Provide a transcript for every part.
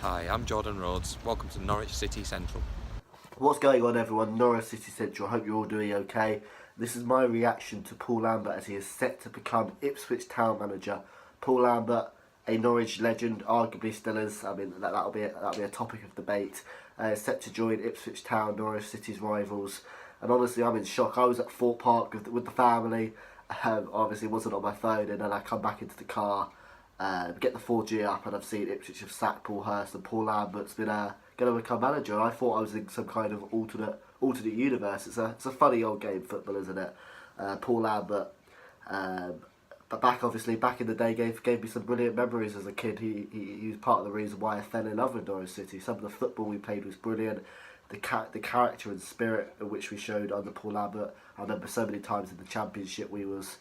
Hi, I'm Jordan Rhodes. Welcome to Norwich City Central. What's going on, everyone? Norwich City Central. I hope you're all doing okay. This is my reaction to Paul Lambert as he is set to become Ipswich Town manager. Paul Lambert, a Norwich legend, arguably still is. I mean, that'll be a topic of debate. Set to join Ipswich Town, Norwich City's rivals. And honestly, I'm in shock. I was at Fort Park with the family. Obviously, wasn't on my phone, and then I come back into the car. Get the 4G up, and I've seen Ipswich have sacked Paul Hurst, and Paul Lambert's been going to become manager. And I thought I was in some kind of alternate universe. It's a funny old game, football, isn't it? Paul Lambert, but back in the day, gave me some brilliant memories as a kid. He was part of the reason why I fell in love with Norwich City. Some of the football we played was brilliant. The character and spirit in which we showed under Paul Lambert. I remember so many times in the Championship we was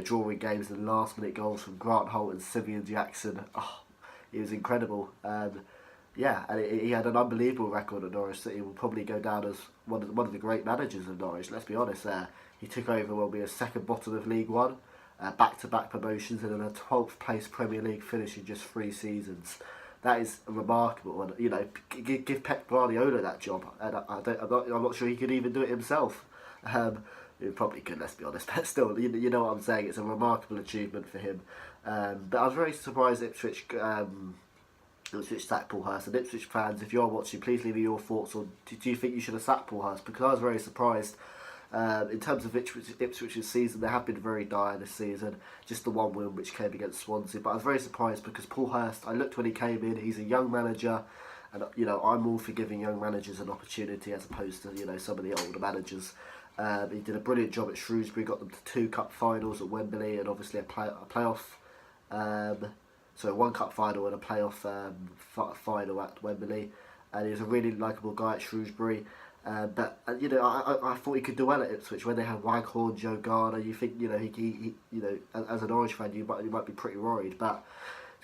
drawing games and last minute goals from Grant Holt and Simeon Jackson. Oh, he was incredible. And he had an unbelievable record at Norwich City. He will probably go down as one of the great managers of Norwich. Let's be honest. He took over when we were second bottom of League One, back-to-back promotions, and then a 12th place Premier League finish in just 3 seasons. That is remarkable. And give Pep Guardiola that job, and I'm not sure he could even do it himself. He probably could, let's be honest, but still, you know what I'm saying. It's a remarkable achievement for him. But I was very surprised Ipswich sacked Paul Hurst. And Ipswich fans, if you are watching, please leave me your thoughts on, do you think you should have sacked Paul Hurst? Because I was very surprised. In terms of Ipswich's season, they have been very dire this season. Just the one win which came against Swansea. But I was very surprised because Paul Hurst, I looked when he came in, he's a young manager. And, I'm all for giving young managers an opportunity as opposed to, some of the older managers. He did a brilliant job at Shrewsbury, got them to 2 cup finals at Wembley, and obviously a playoff. One cup final and a playoff final at Wembley. And he was a really likeable guy at Shrewsbury. I thought he could do well at Ipswich when they had Waghorn, Joe Garner. You think, he as an Orange fan, you might be pretty worried, but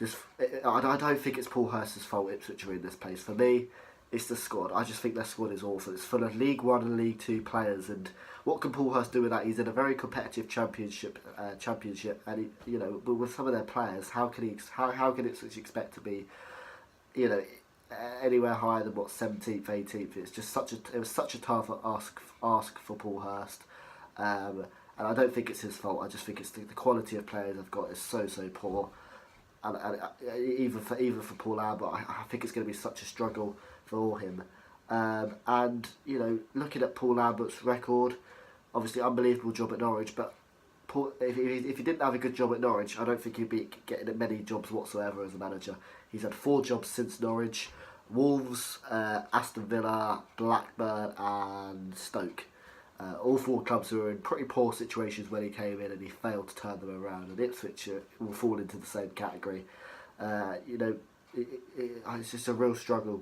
I don't think it's Paul Hurst's fault Ipswich are in this place. For me, it's the squad. I just think their squad is awful. It's full of League One and League Two players, and what can Paul Hurst do with that? He's in a very competitive championship, and with some of their players, how can Ipswich expect to be, anywhere higher than 17th, 18th? It was such a tough ask for Paul Hurst, and I don't think it's his fault. I just think it's the quality of players they've got is so poor. And even for Paul Lambert, I think it's going to be such a struggle for him. Looking at Paul Lambert's record, obviously unbelievable job at Norwich, but if he didn't have a good job at Norwich, I don't think he'd be getting many jobs whatsoever as a manager. He's had 4 jobs since Norwich: Wolves, Aston Villa, Blackburn and Stoke. All 4 clubs were in pretty poor situations when he came in, and he failed to turn them around. And Ipswich will fall into the same category. It's just a real struggle.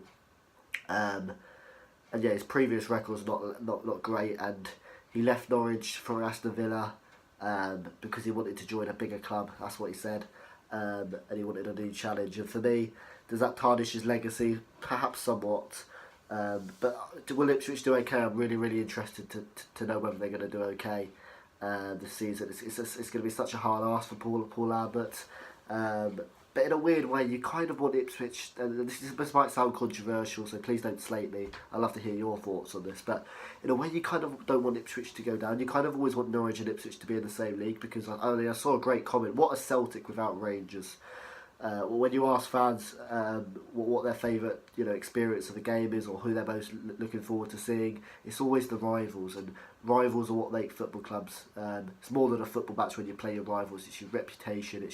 His previous record's not great, and he left Norwich for Aston Villa because he wanted to join a bigger club. That's what he said, and he wanted a new challenge. And for me, does that tarnish his legacy? Perhaps somewhat. But will Ipswich do okay? I'm really interested to know whether they're going to do okay this season. It's going to be such a hard ask for Paul Lambert. But in a weird way, you kind of want Ipswich, and this might sound controversial, so please don't slate me. I'd love to hear your thoughts on this. But in a way, you kind of don't want Ipswich to go down. You kind of always want Norwich and Ipswich to be in the same league, because I saw a great comment. What a Celtic without Rangers. When you ask fans what their favourite experience of the game is, or who they're most looking forward to seeing, it's always the rivals, and rivals are what make football clubs. It's more than a football match when you play your rivals. It's your reputation.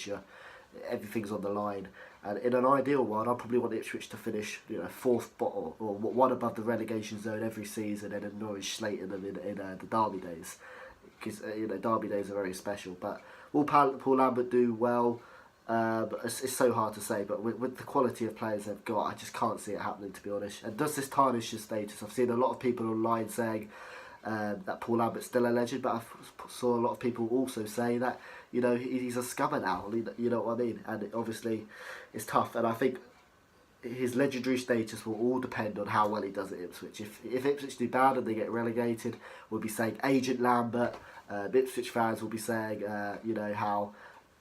Everything's on the line. And in an ideal world, I probably want Ipswich to finish 4th or 1 above the relegation zone every season, and then Norwich slating them in the Derby days, because Derby days are very special. But will Paul Lambert do well? It's so hard to say, but with the quality of players they've got, I just can't see it happening, to be honest. And does this tarnish his status? I've seen a lot of people online saying that Paul Lambert's still a legend, but I saw a lot of people also say that he's a scummer now. You know what I mean? And obviously, it's tough. And I think his legendary status will all depend on how well he does at Ipswich. If Ipswich do bad and they get relegated, we'll be saying Agent Lambert. Ipswich fans will be saying how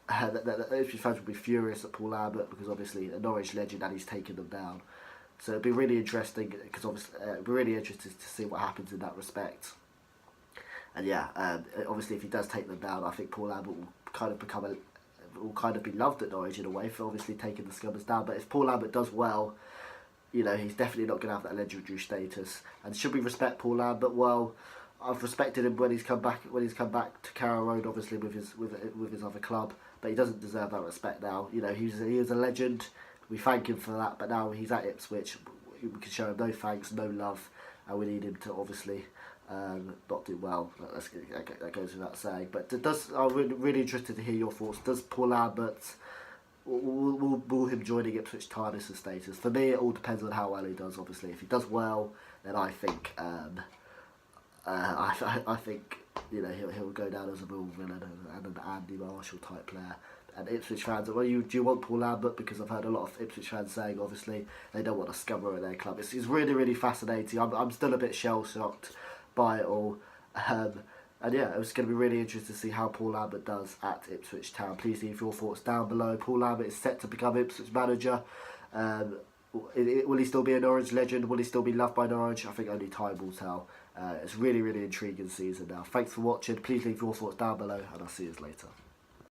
that Ipswich fans will be furious at Paul Lambert because obviously a Norwich legend and he's taken them down. So it'd be really interesting because obviously it'd be really interesting to see what happens in that respect. And yeah, obviously if he does take them down, I think Paul Lambert will kind of be loved at Norwich in a way for obviously taking the Scummers down. But if Paul Lambert does well, you know, he's definitely not going to have that legendary status. And should we respect Paul Lambert? Well, I've respected him when he's come back to Carrow Road, obviously with his other club, but he doesn't deserve that respect now. You know, he was a legend. We thank him for that, but now he's at Ipswich. We can show him no thanks, no love, and we need him to obviously not do well. That goes without saying. But I'm really interested to hear your thoughts. Does Paul Lambert, will him joining Ipswich tarnish his status? For me, it all depends on how well he does. Obviously, if he does well, then I think I think you know he'll go down as a real villain and an Andy Marshall type player. And Ipswich fans, well, do you want Paul Lambert? Because I've heard a lot of Ipswich fans saying obviously they don't want a scummer in their club. It's really, really fascinating. I'm still a bit shell shocked by it all. And yeah, it's going to be really interesting to see how Paul Lambert does at Ipswich Town. Please leave your thoughts down below. Paul Lambert is set to become Ipswich manager. Will he still be a Norwich legend? Will he still be loved by Norwich? I think only time will tell. It's really, really intriguing season now. Thanks for watching. Please leave your thoughts down below, and I'll see you later.